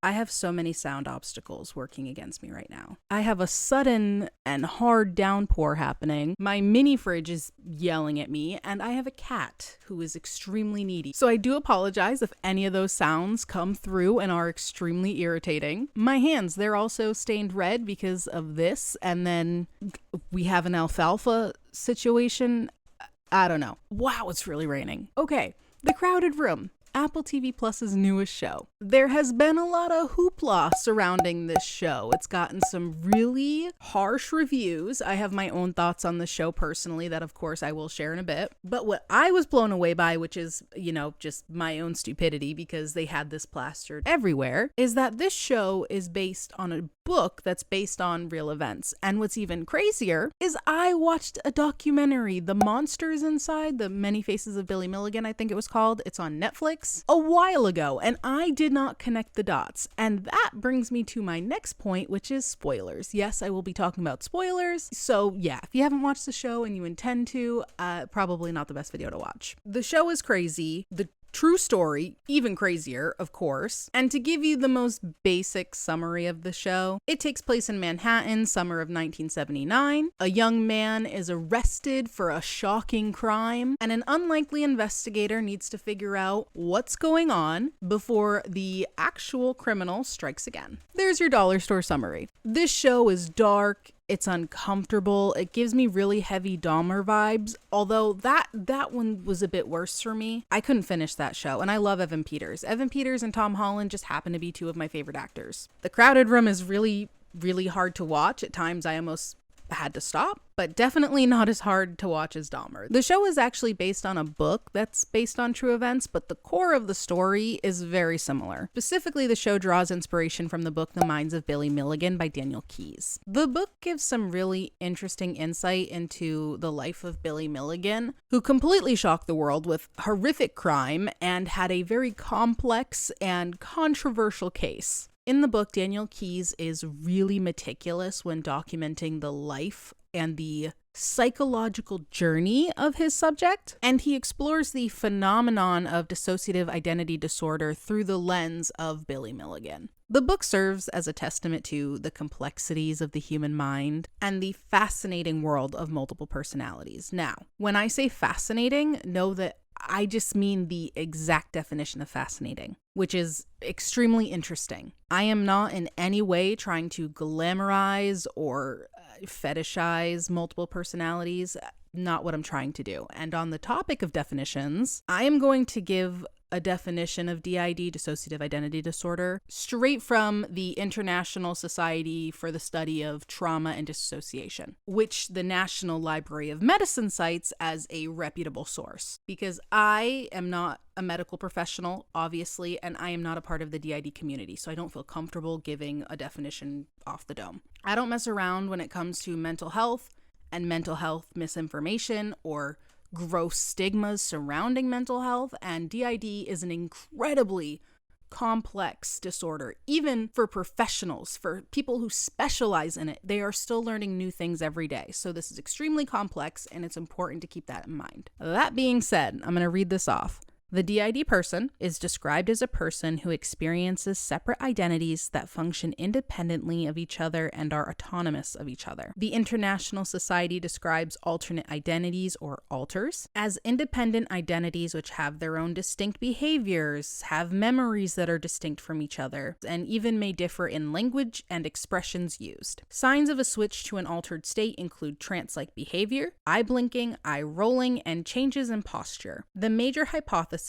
I have so many sound obstacles working against me right now. I have a sudden and hard downpour happening. My mini fridge is yelling at me, and I have a cat who is extremely needy. So I do apologize if any of those sounds come through and are extremely irritating. My hands, they're also stained red because of this, and then we have an alfalfa situation. I don't know. Wow, it's really raining. Okay, The Crowded Room. Apple TV Plus's newest show. There has been a lot of hoopla surrounding this show. It's gotten some really harsh reviews. I have my own thoughts on the show personally that of course I will share in a bit. But what I was blown away by, which is, just my own stupidity because they had this plastered everywhere, is that this show is based on a book that's based on real events. And what's even crazier is I watched a documentary, The Monsters Inside, The Many Faces of Billy Milligan, I think it was called. It's on Netflix a while ago, and I did not connect the dots. And that brings me to my next point, which is spoilers. Yes, I will be talking about spoilers. So yeah, if you haven't watched the show and you intend to, probably not the best video to watch. The show is crazy. The true story, even crazier, of course. And to give you the most basic summary of the show, it takes place in Manhattan, summer of 1979. A young man is arrested for a shocking crime, and an unlikely investigator needs to figure out what's going on before the actual criminal strikes again. There's your dollar store summary. This show is dark. It's uncomfortable. It gives me really heavy Dahmer vibes, although that one was a bit worse for me. I couldn't finish that show, and I love Evan Peters. Evan Peters and Tom Holland just happen to be two of my favorite actors. The Crowded Room is really, really hard to watch. At times, I almost had to stop, but definitely not as hard to watch as Dahmer. The show is actually based on a book that's based on true events, but the core of the story is very similar. Specifically, the show draws inspiration from the book The Minds of Billy Milligan by Daniel Keyes. The book gives some really interesting insight into the life of Billy Milligan, who completely shocked the world with horrific crime and had a very complex and controversial case. In the book, Daniel Keyes is really meticulous when documenting the life and the psychological journey of his subject, and he explores the phenomenon of dissociative identity disorder through the lens of Billy Milligan. The book serves as a testament to the complexities of the human mind and the fascinating world of multiple personalities. Now, when I say fascinating, know that I just mean the exact definition of fascinating, which is extremely interesting. I am not in any way trying to glamorize or fetishize multiple personalities. Not what I'm trying to do. And on the topic of definitions, I am going to give a definition of DID, dissociative identity disorder, straight from the International Society for the Study of Trauma and Dissociation, which the National Library of Medicine cites as a reputable source. Because I am not a medical professional, obviously, and I am not a part of the DID community, so I don't feel comfortable giving a definition off the dome. I don't mess around when it comes to mental health and mental health misinformation or gross stigmas surrounding mental health, and DID is an incredibly complex disorder. Even for professionals, for people who specialize in it, they are still learning new things every day. So this is extremely complex, and it's important to keep that in mind. That being said, I'm going to read this off. The DID person is described as a person who experiences separate identities that function independently of each other and are autonomous of each other. The International Society describes alternate identities, or alters, as independent identities which have their own distinct behaviors, have memories that are distinct from each other, and even may differ in language and expressions used. Signs of a switch to an altered state include trance-like behavior, eye blinking, eye rolling, and changes in posture. The major hypothesis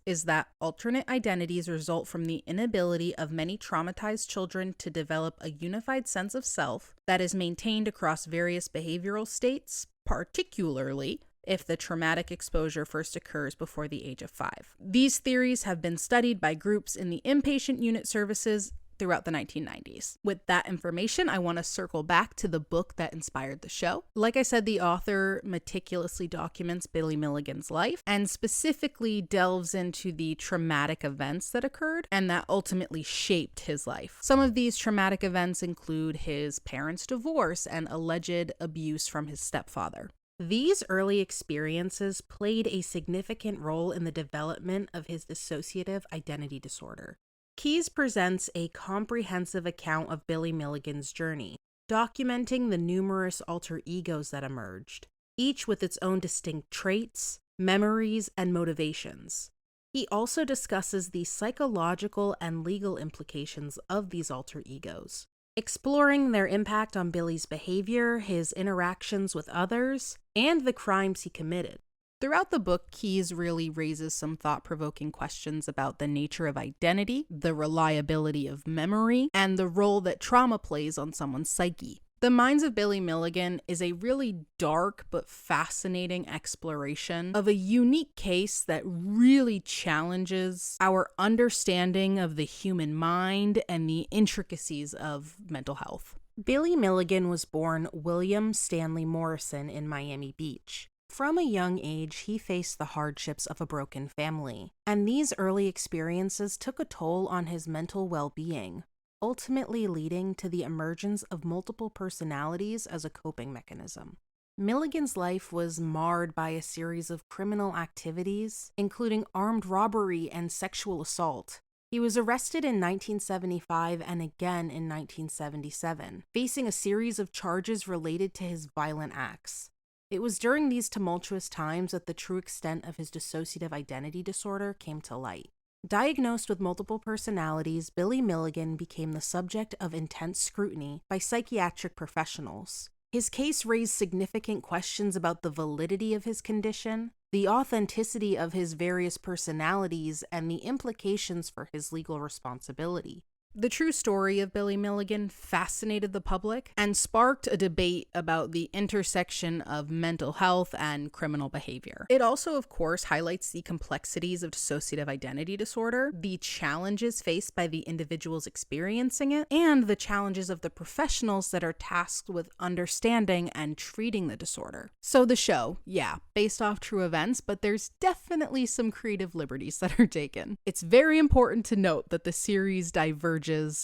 is that alternate identities result from the inability of many traumatized children to develop a unified sense of self that is maintained across various behavioral states, particularly if the traumatic exposure first occurs before the age of 5. These theories have been studied by groups in the inpatient unit services throughout the 1990s. With that information, I want to circle back to the book that inspired the show. Like I said, the author meticulously documents Billy Milligan's life and specifically delves into the traumatic events that occurred and that ultimately shaped his life. Some of these traumatic events include his parents' divorce and alleged abuse from his stepfather. These early experiences played a significant role in the development of his dissociative identity disorder. Keyes presents a comprehensive account of Billy Milligan's journey, documenting the numerous alter egos that emerged, each with its own distinct traits, memories, and motivations. He also discusses the psychological and legal implications of these alter egos, exploring their impact on Billy's behavior, his interactions with others, and the crimes he committed. Throughout the book, Keyes really raises some thought-provoking questions about the nature of identity, the reliability of memory, and the role that trauma plays on someone's psyche. The Minds of Billy Milligan is a really dark but fascinating exploration of a unique case that really challenges our understanding of the human mind and the intricacies of mental health. Billy Milligan was born William Stanley Morrison in Miami Beach. From a young age, he faced the hardships of a broken family, and these early experiences took a toll on his mental well-being, ultimately leading to the emergence of multiple personalities as a coping mechanism. Milligan's life was marred by a series of criminal activities, including armed robbery and sexual assault. He was arrested in 1975 and again in 1977, facing a series of charges related to his violent acts. It was during these tumultuous times that the true extent of his dissociative identity disorder came to light. Diagnosed with multiple personalities, Billy Milligan became the subject of intense scrutiny by psychiatric professionals. His case raised significant questions about the validity of his condition, the authenticity of his various personalities, and the implications for his legal responsibility. The true story of Billy Milligan fascinated the public and sparked a debate about the intersection of mental health and criminal behavior. It also, of course, highlights the complexities of dissociative identity disorder, the challenges faced by the individuals experiencing it, and the challenges of the professionals that are tasked with understanding and treating the disorder. So the show, yeah, based off true events, but there's definitely some creative liberties that are taken. It's very important to note that the series diverges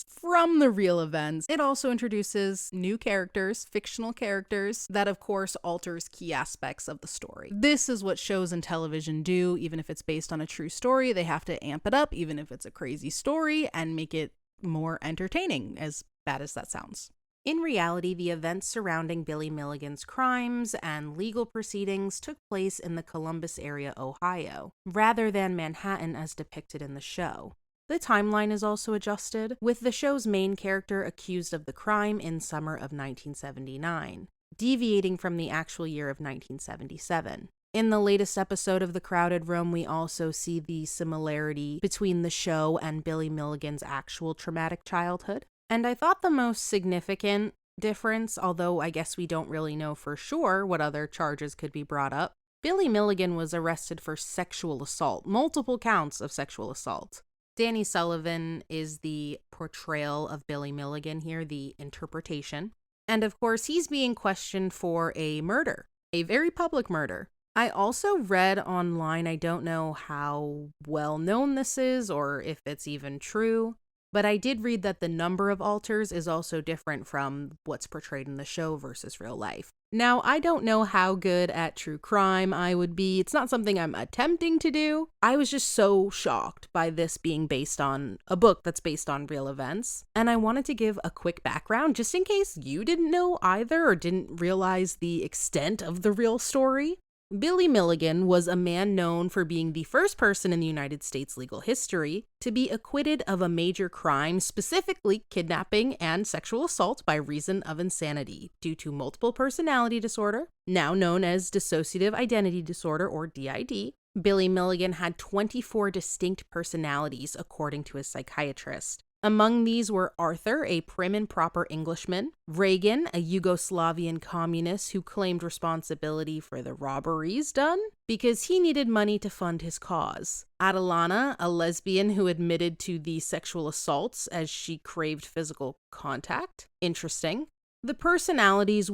from the real events. It also introduces new characters, fictional characters, that of course alters key aspects of the story. This is what shows and television do. Even if it's based on a true story, they have to amp it up, even if it's a crazy story, and make it more entertaining, as bad as that sounds. In reality, the events surrounding Billy Milligan's crimes and legal proceedings took place in the Columbus area, Ohio, rather than Manhattan as depicted in the show. The timeline is also adjusted, with the show's main character accused of the crime in summer of 1979, deviating from the actual year of 1977. In the latest episode of The Crowded Room, we also see the similarity between the show and Billy Milligan's actual traumatic childhood. And I thought the most significant difference, although I guess we don't really know for sure what other charges could be brought up, Billy Milligan was arrested for sexual assault, multiple counts of sexual assault. Danny Sullivan is the portrayal of Billy Milligan here, the interpretation. And of course, he's being questioned for a murder, a very public murder. I also read online, I don't know how well known this is or if it's even true, but I did read that the number of alters is also different from what's portrayed in the show versus real life. Now, I don't know how good at true crime I would be. It's not something I'm attempting to do. I was just so shocked by this being based on a book that's based on real events. And I wanted to give a quick background just in case you didn't know either or didn't realize the extent of the real story. Billy Milligan was a man known for being the first person in the United States legal history to be acquitted of a major crime, specifically kidnapping and sexual assault by reason of insanity due to multiple personality disorder, now known as dissociative identity disorder or DID. Billy Milligan had 24 distinct personalities, according to his psychiatrist. Among these were Arthur, a prim and proper Englishman, Reagan, a Yugoslavian communist who claimed responsibility for the robberies done because he needed money to fund his cause, Adelana, a lesbian who admitted to the sexual assaults as she craved physical contact. Interesting. The personalities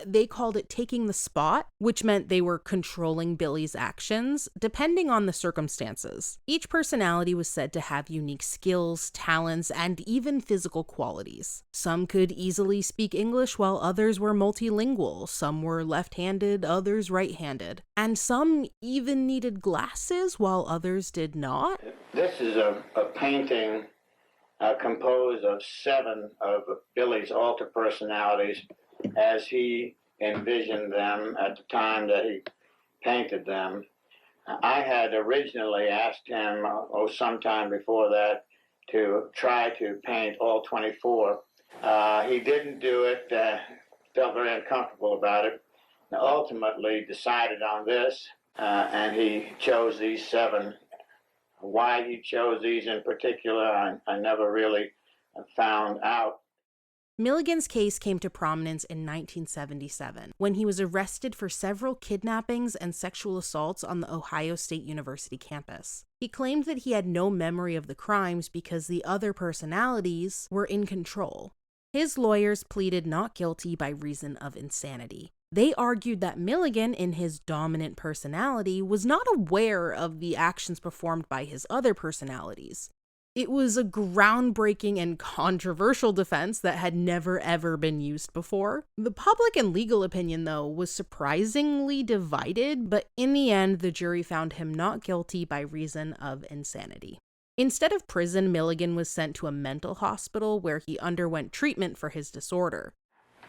they called it taking the spot, which meant they were controlling Billy's actions, depending on the circumstances. Each personality was said to have unique skills, talents, and even physical qualities. Some could easily speak English while others were multilingual. Some were left-handed, others right-handed. And some even needed glasses while others did not. This is a painting composed of 7 of Billy's alter personalities as he envisioned them at the time that he painted them. I had originally asked him, sometime before that, to try to paint all 24. He didn't do it, felt very uncomfortable about it, and ultimately decided on this, and he chose these 7. Why he chose these in particular, I never really found out. Milligan's case came to prominence in 1977 when he was arrested for several kidnappings and sexual assaults on the Ohio State University campus. He claimed that he had no memory of the crimes because the other personalities were in control. His lawyers pleaded not guilty by reason of insanity. They argued that Milligan, in his dominant personality, was not aware of the actions performed by his other personalities. It was a groundbreaking and controversial defense that had never ever been used before. The public and legal opinion, though, was surprisingly divided, but in the end, the jury found him not guilty by reason of insanity. Instead of prison, Milligan was sent to a mental hospital where he underwent treatment for his disorder.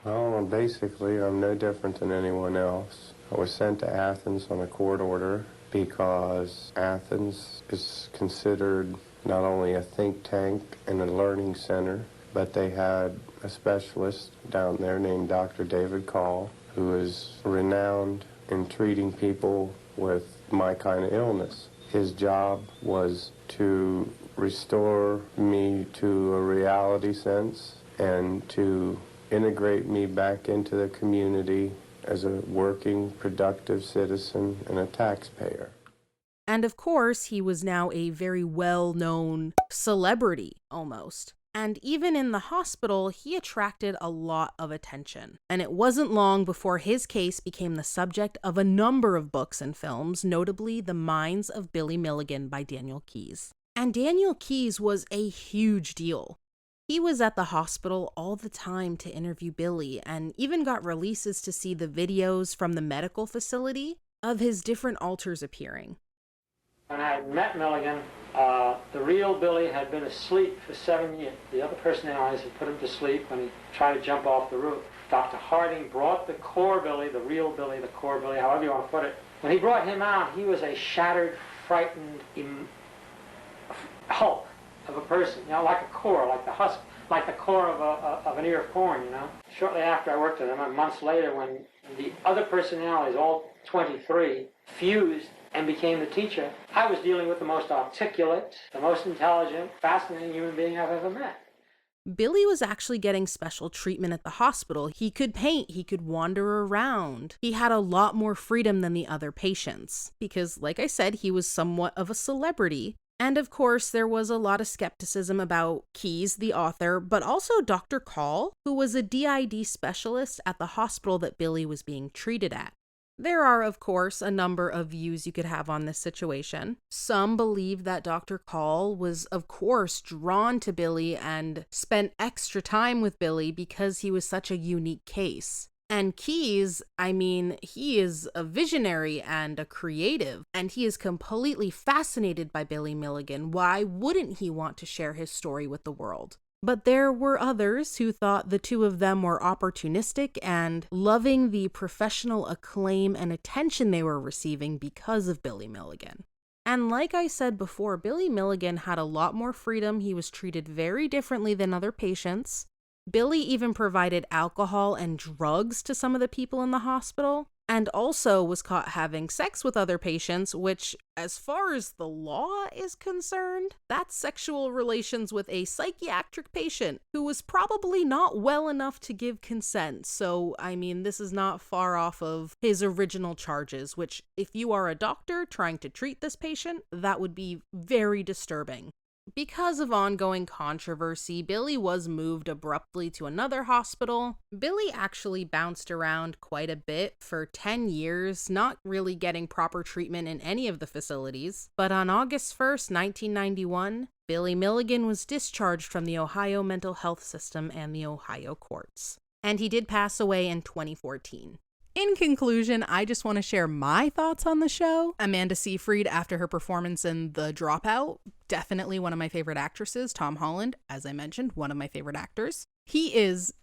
Well, basically, I'm no different than anyone else. I was sent to Athens on a court order because Athens is considered not only a think tank and a learning center, but they had a specialist down there named Dr. David Call, who is renowned in treating people with my kind of illness. His job was to restore me to a reality sense and to integrate me back into the community as a working, productive citizen and a taxpayer. And of course, he was now a very well-known celebrity, almost. And even in the hospital, he attracted a lot of attention. And it wasn't long before his case became the subject of a number of books and films, notably The Minds of Billy Milligan by Daniel Keyes. And Daniel Keyes was a huge deal. He was at the hospital all the time to interview Billy and even got releases to see the videos from the medical facility of his different alters appearing. When I had met Milligan, the real Billy had been asleep for 7 years. The other personalities had put him to sleep when he tried to jump off the roof. Dr. Harding brought the core Billy, the real Billy, the core Billy, however you want to put it. When he brought him out, he was a shattered, frightened hulk of a person, like a core, like the husk, like the core of an ear of corn, Shortly after I worked with him, and months later, when the other personalities, all 23, fused and became the teacher, I was dealing with the most articulate, the most intelligent, fascinating human being I've ever met. Billy was actually getting special treatment at the hospital. He could paint, he could wander around. He had a lot more freedom than the other patients because, like I said, he was somewhat of a celebrity. And of course, there was a lot of skepticism about Keyes, the author, but also Dr. Call, who was a DID specialist at the hospital that Billy was being treated at. There are, of course, a number of views you could have on this situation. Some believe that Dr. Call was, of course, drawn to Billy and spent extra time with Billy because he was such a unique case. And Keyes, he is a visionary and a creative, and he is completely fascinated by Billy Milligan. Why wouldn't he want to share his story with the world? But there were others who thought the two of them were opportunistic and loving the professional acclaim and attention they were receiving because of Billy Milligan. And like I said before, Billy Milligan had a lot more freedom. He was treated very differently than other patients. Billy even provided alcohol and drugs to some of the people in the hospital, and also was caught having sex with other patients, which, as far as the law is concerned, that's sexual relations with a psychiatric patient who was probably not well enough to give consent. So, this is not far off of his original charges, which, if you are a doctor trying to treat this patient, that would be very disturbing. Because of ongoing controversy, Billy was moved abruptly to another hospital. Billy actually bounced around quite a bit for 10 years, not really getting proper treatment in any of the facilities. But on August 1st, 1991, Billy Milligan was discharged from the Ohio mental health system and the Ohio courts. And he did pass away in 2014. In conclusion, I just want to share my thoughts on the show. Amanda Seyfried, after her performance in The Dropout, definitely one of my favorite actresses. Tom Holland, as I mentioned, one of my favorite actors. He is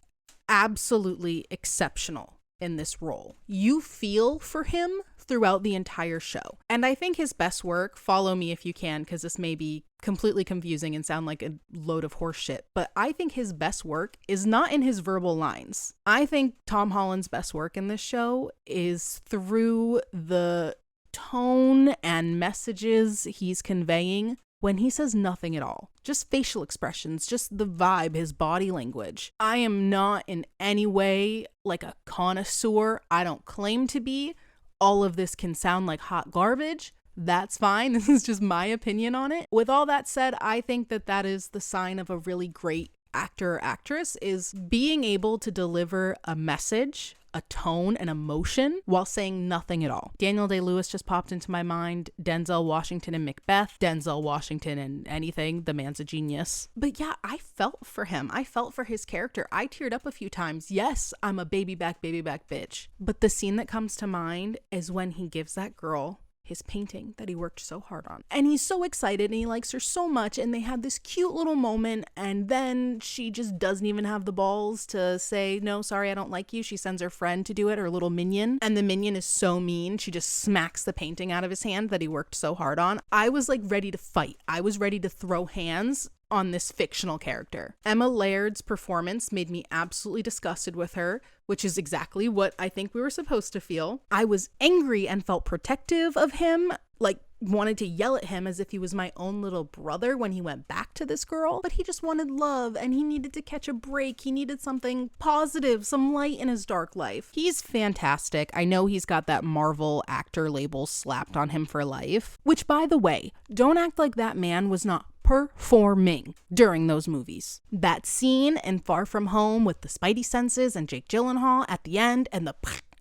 absolutely exceptional in this role. You feel for him throughout the entire show. And I think his best work, follow me if you can, because this may be completely confusing and sound like a load of horse shit, but I think his best work is not in his verbal lines. I think Tom Holland's best work in this show is through the tone and messages he's conveying when he says nothing at all. Just facial expressions, just the vibe, his body language. I am not in any way like a connoisseur. I don't claim to be. All of this can sound like hot garbage. That's fine. This is just my opinion on it. With all that said, I think that that is the sign of a really great actor or actress, is being able to deliver a message, a tone, an emotion while saying nothing at all. Daniel Day-Lewis just popped into my mind. Denzel Washington in Macbeth. Denzel Washington in anything. The man's a genius. But yeah, I felt for him. I felt for his character. I teared up a few times. Yes, I'm a baby back bitch. But the scene that comes to mind is when he gives that girl his painting that he worked so hard on. And he's so excited and he likes her so much, and they had this cute little moment, and then she just doesn't even have the balls to say, no, sorry, I don't like you. She sends her friend to do it, her little minion, and the minion is so mean. She just smacks the painting out of his hand that he worked so hard on. I was like ready to fight. I was ready to throw hands on this fictional character. Emma Laird's performance made me absolutely disgusted with her, which is exactly what I think we were supposed to feel. I was angry and felt protective of him, like wanted to yell at him as if he was my own little brother when he went back to this girl, but he just wanted love and he needed to catch a break. He needed something positive, some light in his dark life. He's fantastic. I know he's got that Marvel actor label slapped on him for life, which, by the way, don't act like that man was not performing during those movies. That scene in Far From Home with the Spidey senses and Jake Gyllenhaal at the end and the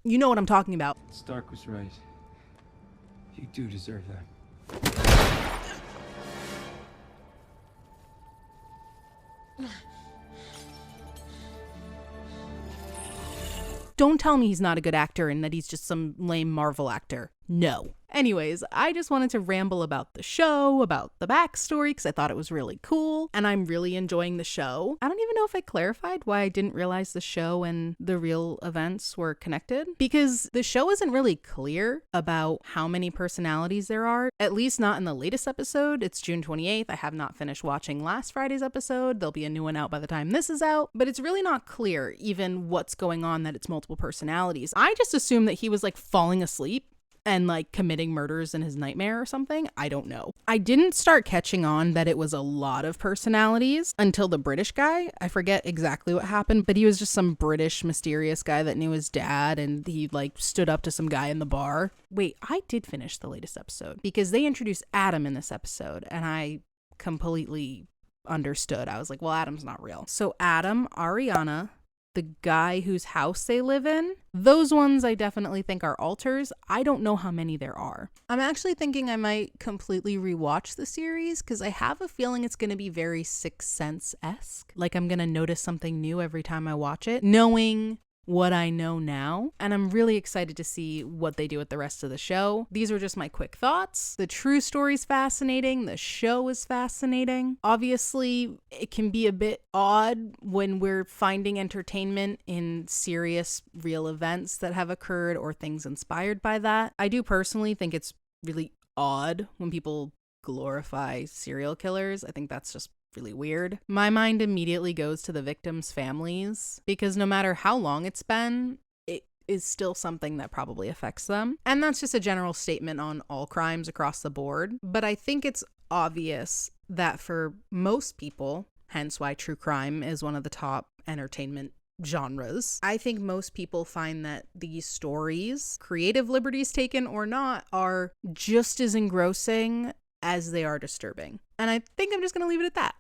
you know what I'm talking about. Stark was right. You do deserve that. Don't tell me he's not a good actor and that he's just some lame Marvel actor. No. Anyways, I just wanted to ramble about the show, about the backstory, because I thought it was really cool, and I'm really enjoying the show. I don't even know if I clarified why I didn't realize the show and the real events were connected, because the show isn't really clear about how many personalities there are, at least not in the latest episode. It's June 28th. I have not finished watching last Friday's episode. There'll be a new one out by the time this is out, but it's really not clear even what's going on, that it's multiple personalities. I just assumed that he was like falling asleep and like committing murders in his nightmare or something. I don't know. I didn't start catching on that it was a lot of personalities until the British guy. I forget exactly what happened, but he was just some British mysterious guy that knew his dad, and he like stood up to some guy in the bar. Wait, I did finish the latest episode because they introduced Adam in this episode and I completely understood. I was like, well, Adam's not real. So Adam, Ariana, the guy whose house they live in, those ones I definitely think are alters. I don't know how many there are. I'm actually thinking I might completely rewatch the series because I have a feeling it's going to be very Sixth Sense-esque. Like I'm going to notice something new every time I watch it, knowing what I know now, and I'm really excited to see what they do with the rest of the show. These are just my quick thoughts. The true story's fascinating. The show is fascinating. Obviously, it can be a bit odd when we're finding entertainment in serious, real events that have occurred or things inspired by that. I do personally think it's really odd when people glorify serial killers. I think that's just really weird. My mind immediately goes to the victims' families because no matter how long it's been, it is still something that probably affects them. And that's just a general statement on all crimes across the board. But I think it's obvious that for most people, hence why true crime is one of the top entertainment genres, I think most people find that these stories, creative liberties taken or not, are just as engrossing as they are disturbing. And I think I'm just going to leave it at that.